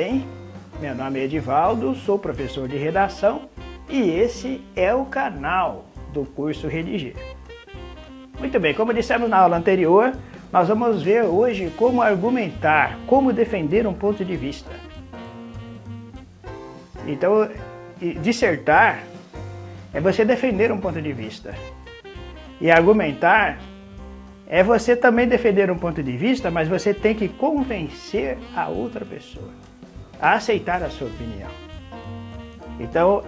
bem? Meu nome é Edivaldo, sou professor de redação e esse é o canal do curso Redigir. Muito bem, como dissemos na aula anterior, nós vamos ver hoje como argumentar, como defender um ponto de vista. Então, dissertar é você defender um ponto de vista. E argumentar é você também defender um ponto de vista, mas você tem que convencer a outra pessoa a aceitar a sua opinião. Então,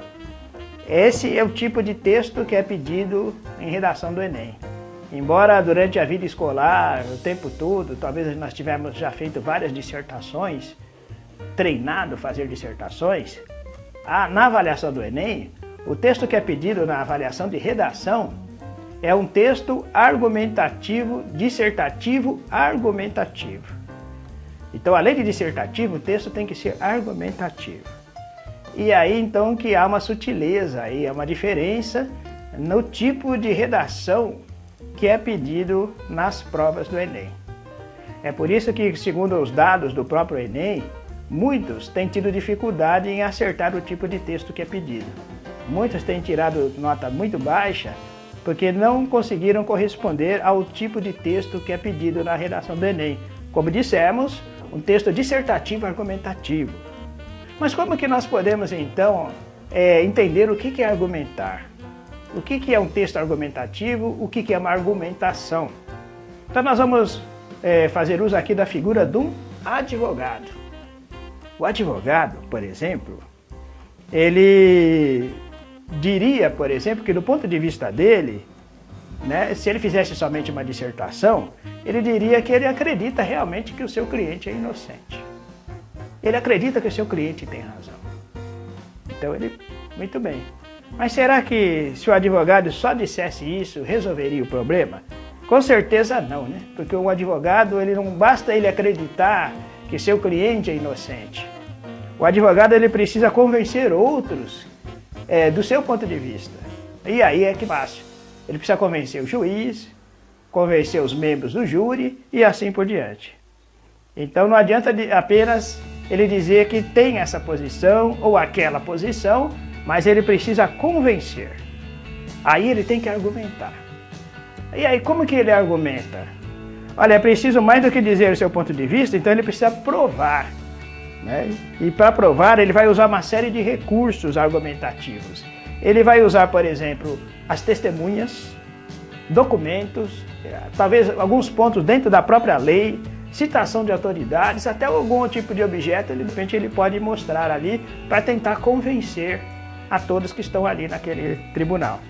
esse é o tipo de texto que é pedido em redação do Enem. Embora durante a vida escolar, o tempo todo, talvez nós tivéssemos já feito várias dissertações, treinado a fazer dissertações, na avaliação do Enem, o texto que é pedido na avaliação de redação é um texto argumentativo, dissertativo, argumentativo. Então, além de dissertativo, o texto tem que ser argumentativo. E aí, então, que há uma sutileza, aí há uma diferença no tipo de redação que é pedido nas provas do Enem. É por isso que, segundo os dados do próprio Enem, muitos têm tido dificuldade em acertar o tipo de texto que é pedido. Muitos têm tirado nota muito baixa porque não conseguiram corresponder ao tipo de texto que é pedido na redação do Enem. Como dissemos, um texto dissertativo argumentativo. Mas como que nós podemos, então, entender o que é argumentar? O que é um texto argumentativo? O que é uma argumentação? Então nós vamos fazer uso aqui da figura de um advogado. O advogado, por exemplo, ele diria, por exemplo, que do ponto de vista dele, né, se ele fizesse somente uma dissertação, ele diria que ele acredita realmente que o seu cliente é inocente. Ele acredita que o seu cliente tem razão. Então muito bem. Mas será que se o advogado só dissesse isso, resolveria o problema? Com certeza não, né? Porque um advogado, não basta ele acreditar que seu cliente é inocente. O advogado, ele precisa convencer outros do seu ponto de vista. E aí é que fácil. Ele precisa convencer o juiz, convencer os membros do júri e assim por diante. Então não adianta apenas ele dizer que tem essa posição ou aquela posição, mas ele precisa convencer. Aí ele tem que argumentar. E aí como que ele argumenta? Olha, é preciso mais do que dizer o seu ponto de vista, então ele precisa provar. Né? E para provar ele vai usar uma série de recursos argumentativos. Ele vai usar, por exemplo, as testemunhas, documentos, talvez alguns pontos dentro da própria lei, citação de autoridades, até algum tipo de objeto, de repente ele pode mostrar ali para tentar convencer a todos que estão ali naquele tribunal.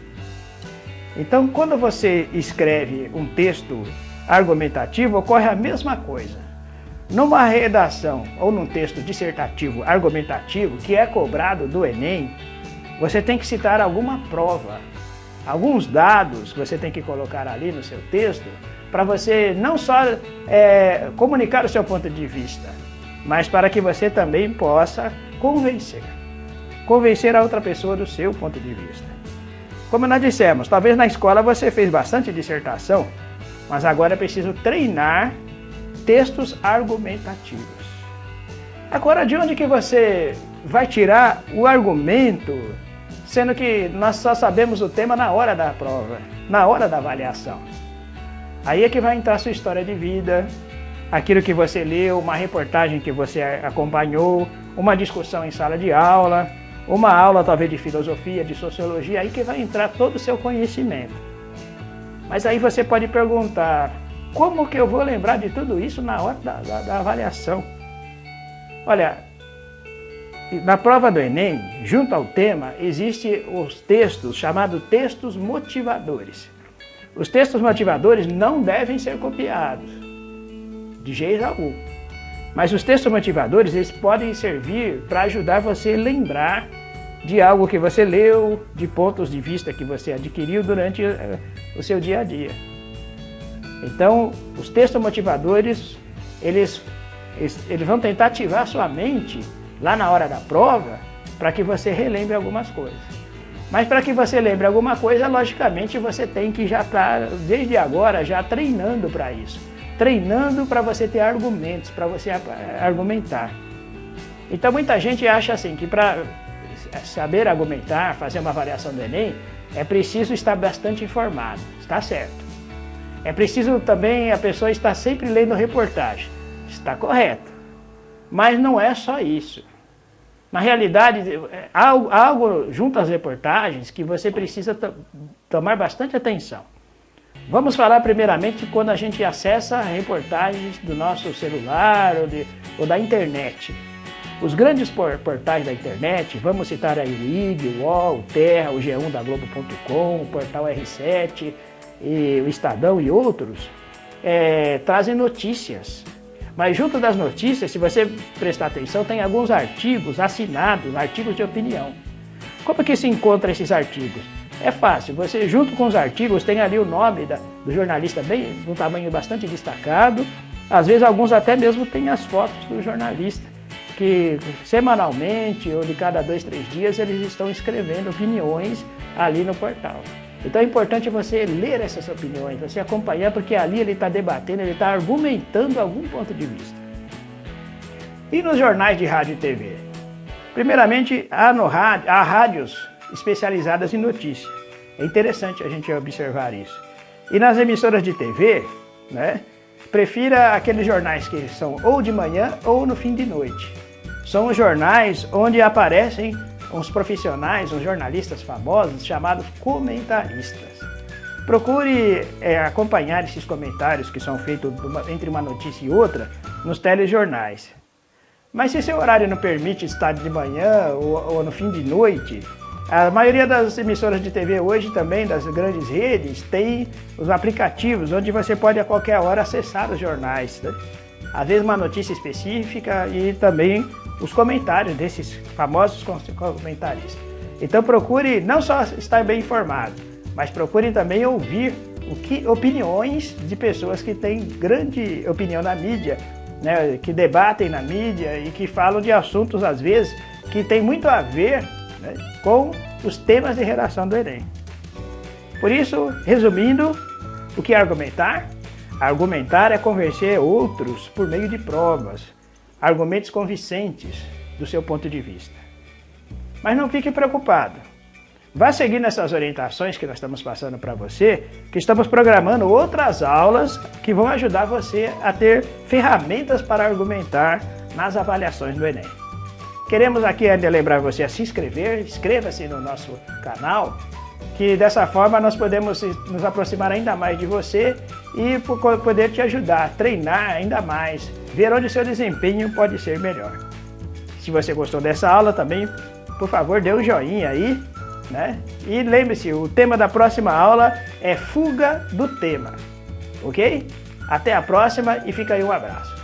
Então, quando você escreve um texto argumentativo, ocorre a mesma coisa. Numa redação ou num texto dissertativo argumentativo que é cobrado do Enem, você tem que citar alguma prova, alguns dados que você tem que colocar ali no seu texto, para você não só comunicar o seu ponto de vista, mas para que você também possa convencer a outra pessoa do seu ponto de vista. Como nós dissemos, talvez na escola você fez bastante dissertação, mas agora é preciso treinar textos argumentativos. Agora, de onde que você vai tirar o argumento, sendo que nós só sabemos o tema na hora da prova, na hora da avaliação? Aí é que vai entrar a sua história de vida, aquilo que você leu, uma reportagem que você acompanhou, uma discussão em sala de aula, uma aula talvez de filosofia, de sociologia, aí que vai entrar todo o seu conhecimento. Mas aí você pode perguntar, como que eu vou lembrar de tudo isso na hora da avaliação? Olha, na prova do Enem, junto ao tema, existem os textos chamados textos motivadores. Os textos motivadores não devem ser copiados, de jeito algum. Mas os textos motivadores, eles podem servir para ajudar você a lembrar de algo que você leu, de pontos de vista que você adquiriu durante o seu dia a dia. Então, os textos motivadores, eles vão tentar ativar a sua mente lá na hora da prova para que você relembre algumas coisas. Mas para que você lembre alguma coisa, logicamente você tem que já estar, desde agora, já treinando para isso. Treinando para você ter argumentos, para você argumentar. Então muita gente acha assim que para saber argumentar, fazer uma avaliação do Enem, é preciso estar bastante informado. Está certo. É preciso também a pessoa estar sempre lendo reportagem. Está correto. Mas não é só isso. Na realidade, há algo junto às reportagens que você precisa tomar bastante atenção. Vamos falar primeiramente quando a gente acessa reportagens do nosso celular ou da internet. Os grandes portais da internet, vamos citar aí o IG, o UOL, o Terra, o G1 da Globo.com, o portal R7, e o Estadão e outros, trazem notícias. Mas junto das notícias, se você prestar atenção, tem alguns artigos assinados, artigos de opinião. Como é que se encontra esses artigos? É fácil, você junto com os artigos tem ali o nome do jornalista bem, de um tamanho bastante destacado, às vezes alguns até mesmo têm as fotos do jornalista, que semanalmente ou de cada 2, 3 dias eles estão escrevendo opiniões ali no portal. Então é importante você ler essas opiniões, você acompanhar, porque ali ele está debatendo, ele está argumentando algum ponto de vista. E nos jornais de rádio e TV? Primeiramente, há rádios especializadas em notícia. É interessante a gente observar isso. E nas emissoras de TV, né, prefira aqueles jornais que são ou de manhã ou no fim de noite. São os jornais onde aparecem uns profissionais, uns jornalistas famosos chamados comentaristas. Procure acompanhar esses comentários que são feitos entre uma notícia e outra nos telejornais. Mas se seu horário não permite estar de manhã ou no fim de noite, a maioria das emissoras de TV hoje também, das grandes redes, tem os aplicativos onde você pode a qualquer hora acessar os jornais, né? Às vezes uma notícia específica e também os comentários desses famosos comentaristas. Então procure não só estar bem informado, mas procure também ouvir opiniões de pessoas que têm grande opinião na mídia, né, que debatem na mídia e que falam de assuntos, às vezes, que tem muito a ver, né, com os temas de redação do Enem. Por isso, resumindo, o que é argumentar? Argumentar é convencer outros por meio de provas, argumentos convincentes do seu ponto de vista. Mas não fique preocupado. Vá seguindo essas orientações que nós estamos passando para você, que estamos programando outras aulas que vão ajudar você a ter ferramentas para argumentar nas avaliações do Enem. Queremos aqui ainda lembrar você a se inscrever, inscreva-se no nosso canal, que dessa forma nós podemos nos aproximar ainda mais de você e poder te ajudar a treinar ainda mais, ver onde o seu desempenho pode ser melhor. Se você gostou dessa aula também, por favor, dê um joinha aí, né? E lembre-se, o tema da próxima aula é fuga do tema, ok? Até a próxima e fica aí um abraço.